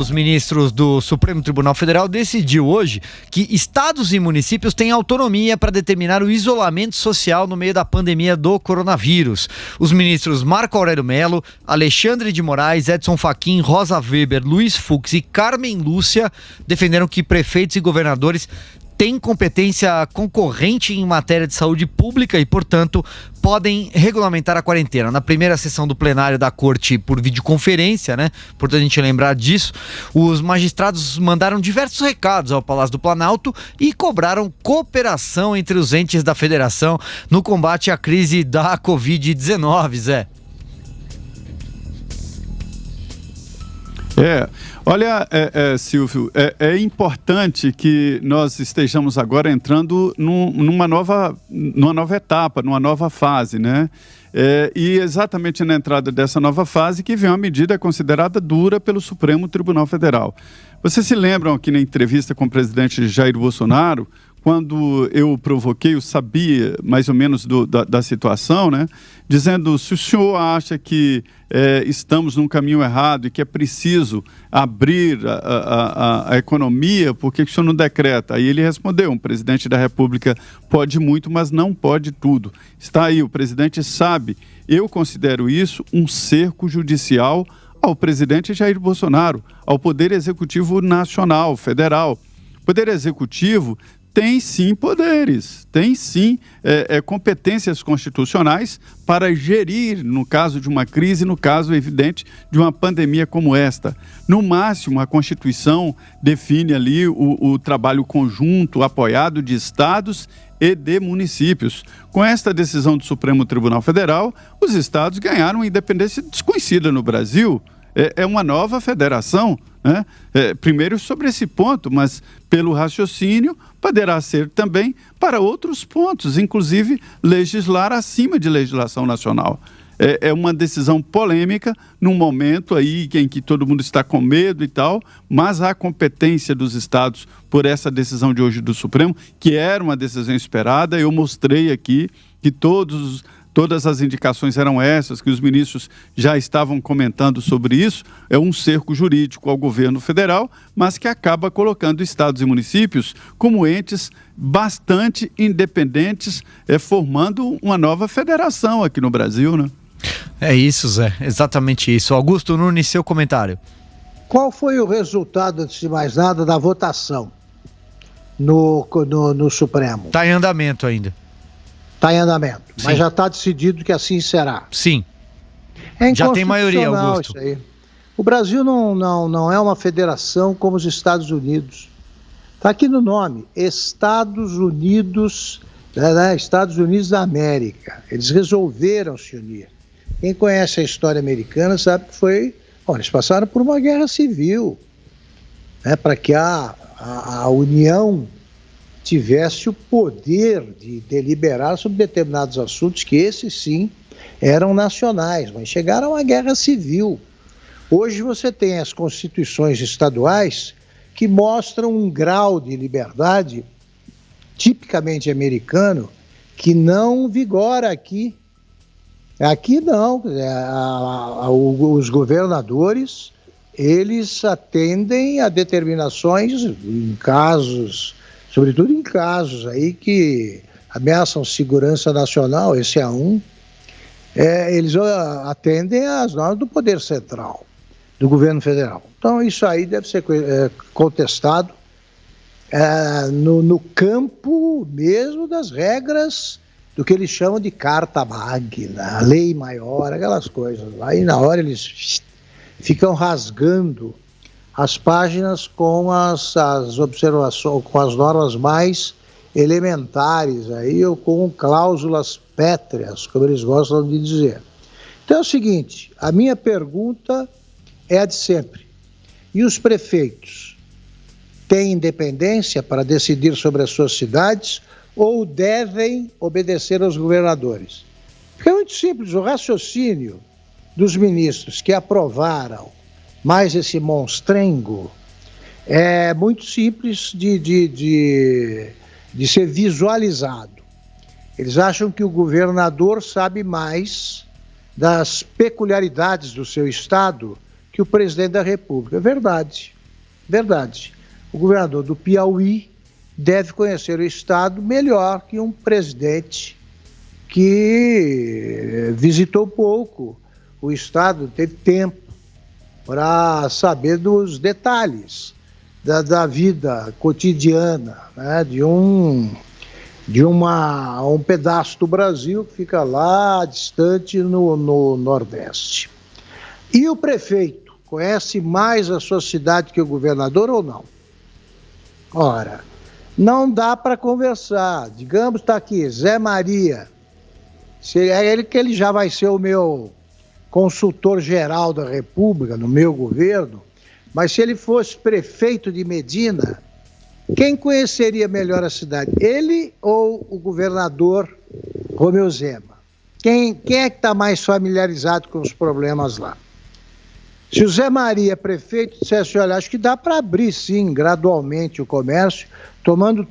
Os ministros do Supremo Tribunal Federal decidiu hoje que estados e municípios têm autonomia para determinar o isolamento social no meio da pandemia do coronavírus. Os ministros Marco Aurélio Mello, Alexandre de Moraes, Edson Fachin, Rosa Weber, Luiz Fux e Carmen Lúcia defenderam que prefeitos e governadores têm competência concorrente em matéria de saúde pública e, portanto, podem regulamentar a quarentena. Na primeira sessão do plenário da Corte por videoconferência, importante a gente lembrar disso, os magistrados mandaram diversos recados ao Palácio do Planalto e cobraram cooperação entre os entes da federação no combate à crise da Covid-19, Zé. Olha, Silvio, é importante que nós estejamos agora entrando numa nova etapa, numa nova fase, né? E exatamente na entrada dessa nova fase que vem uma medida considerada dura pelo Supremo Tribunal Federal. Vocês se lembram aqui na entrevista com o presidente Jair Bolsonaro, quando eu provoquei, eu sabia mais ou menos da situação, né? Dizendo, se o senhor acha que estamos num caminho errado e que é preciso abrir a economia, por que o senhor não decreta? Aí ele respondeu, um presidente da República pode muito, mas não pode tudo. Está aí, o presidente sabe. Eu considero isso um cerco judicial ao presidente Jair Bolsonaro, ao Poder Executivo Nacional, Federal. O Poder Executivo tem sim poderes, tem sim competências constitucionais para gerir, no caso de uma crise, no caso evidente de uma pandemia como esta. No máximo, a Constituição define ali o trabalho conjunto, apoiado de estados e de municípios. Com esta decisão do Supremo Tribunal Federal, os estados ganharam uma independência desconhecida no Brasil. É uma nova federação, né? Primeiro sobre esse ponto, mas pelo raciocínio poderá ser também para outros pontos, inclusive legislar acima de legislação nacional. É uma decisão polêmica num momento aí em que todo mundo está com medo e tal, mas a competência dos estados por essa decisão de hoje do Supremo, que era uma decisão esperada, eu mostrei aqui que todas as indicações eram essas, que os ministros já estavam comentando sobre isso, é um cerco jurídico ao governo federal, mas que acaba colocando estados e municípios como entes bastante independentes, formando uma nova federação aqui no Brasil, né? É isso, Zé, exatamente isso. Augusto Nunes, seu comentário. Qual foi o resultado, antes de mais nada, da votação no Supremo? Está em andamento ainda. Está em andamento, Sim. Mas já está decidido que assim será. Sim. É já tem maioria, Augusto. Isso aí. O Brasil não é uma federação como os Estados Unidos. Está aqui no nome, Estados Unidos, Estados Unidos da América. Eles resolveram se unir. Quem conhece a história americana sabe que eles passaram por uma guerra civil, para que a União tivesse o poder de deliberar sobre determinados assuntos que esses sim eram nacionais, mas chegaram a uma guerra civil. Hoje você tem as constituições estaduais que mostram um grau de liberdade tipicamente americano que não vigora aqui. Aqui não, os governadores, eles atendem a determinações em casos, sobretudo em casos aí que ameaçam segurança nacional, esse é um, eles atendem às normas do poder central, do governo federal. Então isso aí deve ser contestado no campo mesmo das regras do que eles chamam de carta magna, a lei maior, aquelas coisas. Aí na hora eles ficam rasgando as páginas com as observações, com as normas mais elementares aí, ou com cláusulas pétreas, como eles gostam de dizer. Então é o seguinte, a minha pergunta é a de sempre. E os prefeitos têm independência para decidir sobre as suas cidades ou devem obedecer aos governadores? Porque é muito simples, o raciocínio dos ministros que aprovaram mais esse monstrengo é muito simples de ser visualizado. Eles acham que o governador sabe mais das peculiaridades do seu estado que que o presidente da República. É verdade, verdade. O governador do Piauí deve conhecer o Estado melhor que um presidente que visitou pouco o Estado, teve tempo para saber dos detalhes da vida cotidiana, né, de um pedaço do Brasil que fica lá distante no Nordeste. E o prefeito conhece mais a sua cidade que o governador ou não? Ora, não dá para conversar. Digamos, está aqui, Zé Maria. É ele que ele já vai ser o meu consultor-geral da República, no meu governo, mas se ele fosse prefeito de Medina, quem conheceria melhor a cidade? Ele ou o governador Romeu Zema? Quem é que está mais familiarizado com os problemas lá? Se o Zé Maria, prefeito, dissesse, olha, acho que dá para abrir, sim, gradualmente o comércio, tomando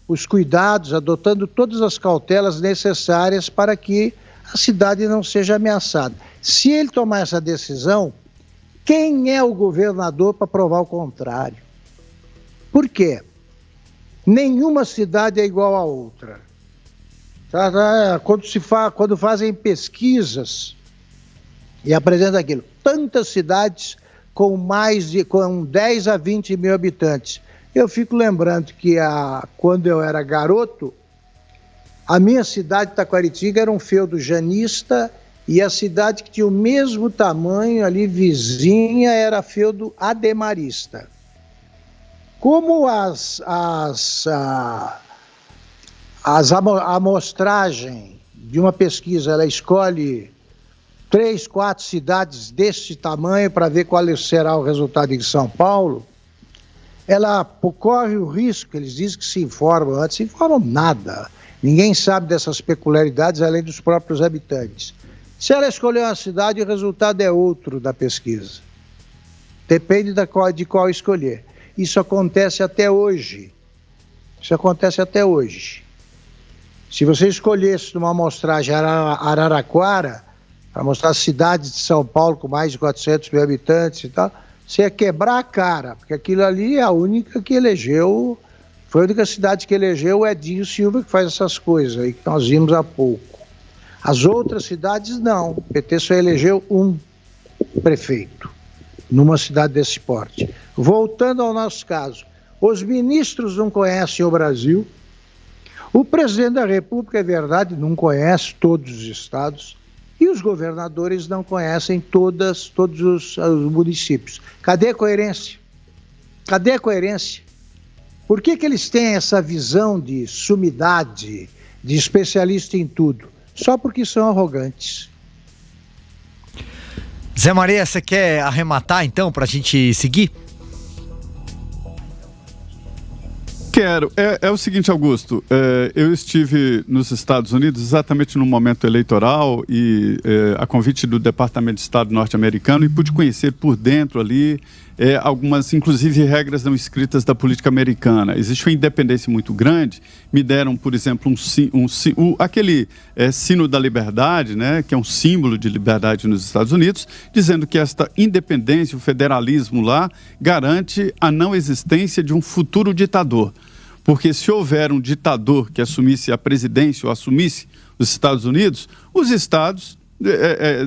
os cuidados, adotando todas as cautelas necessárias para que a cidade não seja ameaçada. Se ele tomar essa decisão, quem é o governador para provar o contrário? Por quê? Nenhuma cidade é igual a outra. Quando fazem pesquisas e apresentam aquilo, tantas cidades com 10 a 20 mil habitantes. Eu fico lembrando que quando eu era garoto, a minha cidade, Taquaritinga, era um feudo janista e a cidade que tinha o mesmo tamanho ali, vizinha, era a feudo ademarista. Como a amostragem de uma pesquisa, ela escolhe 3, 4 cidades desse tamanho para ver qual será o resultado em São Paulo, ela corre o risco, eles dizem que se informam antes, se informam nada. Ninguém sabe dessas peculiaridades além dos próprios habitantes. Se ela escolher uma cidade, o resultado é outro da pesquisa. Depende de qual escolher. Isso acontece até hoje. Isso acontece até hoje. Se você escolhesse numa amostragem Araraquara, para mostrar cidades de São Paulo com mais de 400 mil habitantes e tal, você ia quebrar a cara, porque aquilo ali é a única que elegeu. Foi a única cidade que elegeu o Edinho Silva, que faz essas coisas aí que nós vimos há pouco. As outras cidades não. O PT só elegeu um prefeito numa cidade desse porte. Voltando ao nosso caso, os ministros não conhecem o Brasil, o presidente da República, é verdade, não conhece todos os estados, e os governadores não conhecem todos os municípios. Cadê a coerência? Cadê a coerência? Por que eles têm essa visão de sumidade, de especialista em tudo? Só porque são arrogantes. Zé Maria, você quer arrematar então para a gente seguir? Quero. É o seguinte, Augusto, eu estive nos Estados Unidos exatamente no momento eleitoral e a convite do Departamento de Estado norte-americano e pude conhecer por dentro ali algumas, inclusive, regras não escritas da política americana. Existe uma independência muito grande. Me deram, por exemplo, aquele sino da liberdade, né, que é um símbolo de liberdade nos Estados Unidos, dizendo que esta independência, o federalismo lá, garante a não existência de um futuro ditador. Porque se houver um ditador que assumisse a presidência ou assumisse os Estados Unidos, os estados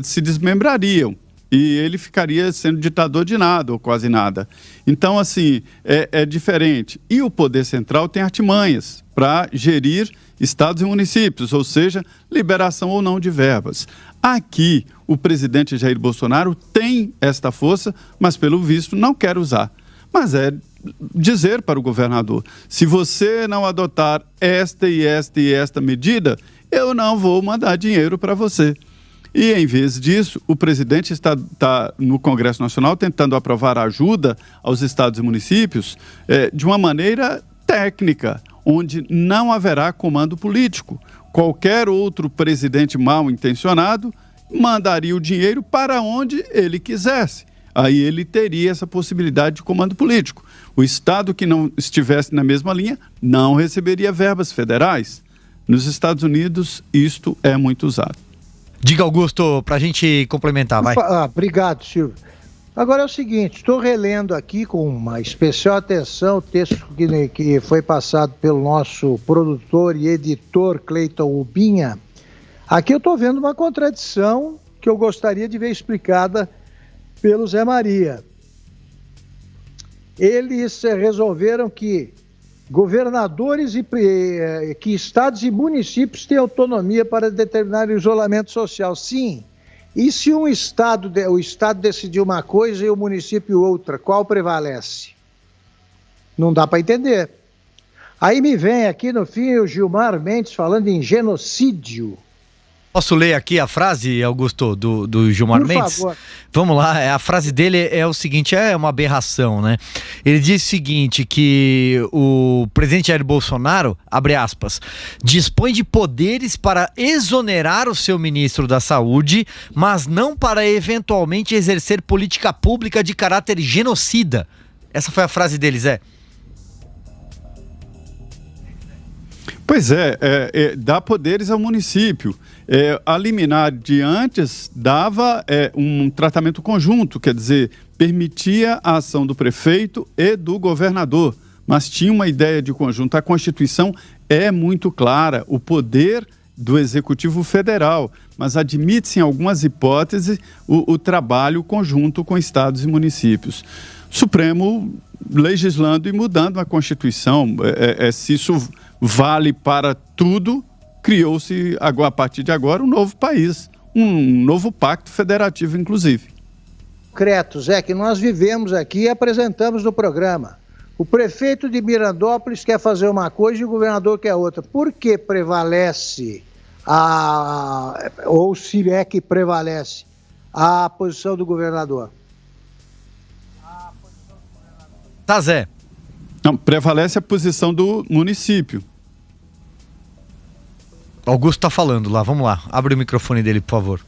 se desmembrariam. E ele ficaria sendo ditador de nada ou quase nada. Então, assim, é diferente. E o poder central tem artimanhas para gerir estados e municípios, ou seja, liberação ou não de verbas. Aqui, o presidente Jair Bolsonaro tem esta força, mas, pelo visto, não quer usar. Mas é dizer para o governador, se você não adotar esta e esta e esta medida, eu não vou mandar dinheiro para você. E, em vez disso, o presidente está no Congresso Nacional tentando aprovar ajuda aos estados e municípios de uma maneira técnica, onde não haverá comando político. Qualquer outro presidente mal intencionado mandaria o dinheiro para onde ele quisesse. Aí ele teria essa possibilidade de comando político. O estado que não estivesse na mesma linha não receberia verbas federais. Nos Estados Unidos, isto é muito usado. Diga, Augusto, para a gente complementar, vai. Obrigado, Silvio. Agora é o seguinte, estou relendo aqui com uma especial atenção o texto que foi passado pelo nosso produtor e editor Cleiton Ubinha. Aqui eu estou vendo uma contradição que eu gostaria de ver explicada pelo Zé Maria. Eles resolveram que governadores que estados e municípios têm autonomia para determinar o isolamento social. Sim. E se o estado decidir uma coisa e o município outra, qual prevalece? Não dá para entender. Aí me vem aqui no fim o Gilmar Mendes falando em genocídio. Posso ler aqui a frase, Augusto, do Gilmar Por Mendes? favor. Vamos lá, a frase dele é o seguinte, é uma aberração, né? Ele diz o seguinte, que o presidente Jair Bolsonaro, abre aspas, dispõe de poderes para exonerar o seu ministro da Saúde, mas não para eventualmente exercer política pública de caráter genocida. Essa foi a frase dele, Zé. Pois dá poderes ao município. A liminar de antes dava um tratamento conjunto, quer dizer, permitia a ação do prefeito e do governador, mas tinha uma ideia de conjunto. A Constituição é muito clara, o poder do Executivo Federal, mas admite-se em algumas hipóteses o trabalho conjunto com estados e municípios. Supremo legislando e mudando a Constituição, se isso vale para tudo, criou-se a partir de agora um novo país, um novo pacto federativo, inclusive. Concretos, que nós vivemos aqui e apresentamos no programa. O prefeito de Mirandópolis quer fazer uma coisa e o governador quer outra. Por que prevalece, ou se é que prevalece, a posição do governador? Tá, Zé. Não, prevalece a posição do município. Augusto tá falando lá, vamos lá. Abre o microfone dele, por favor.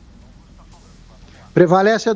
Prevalece a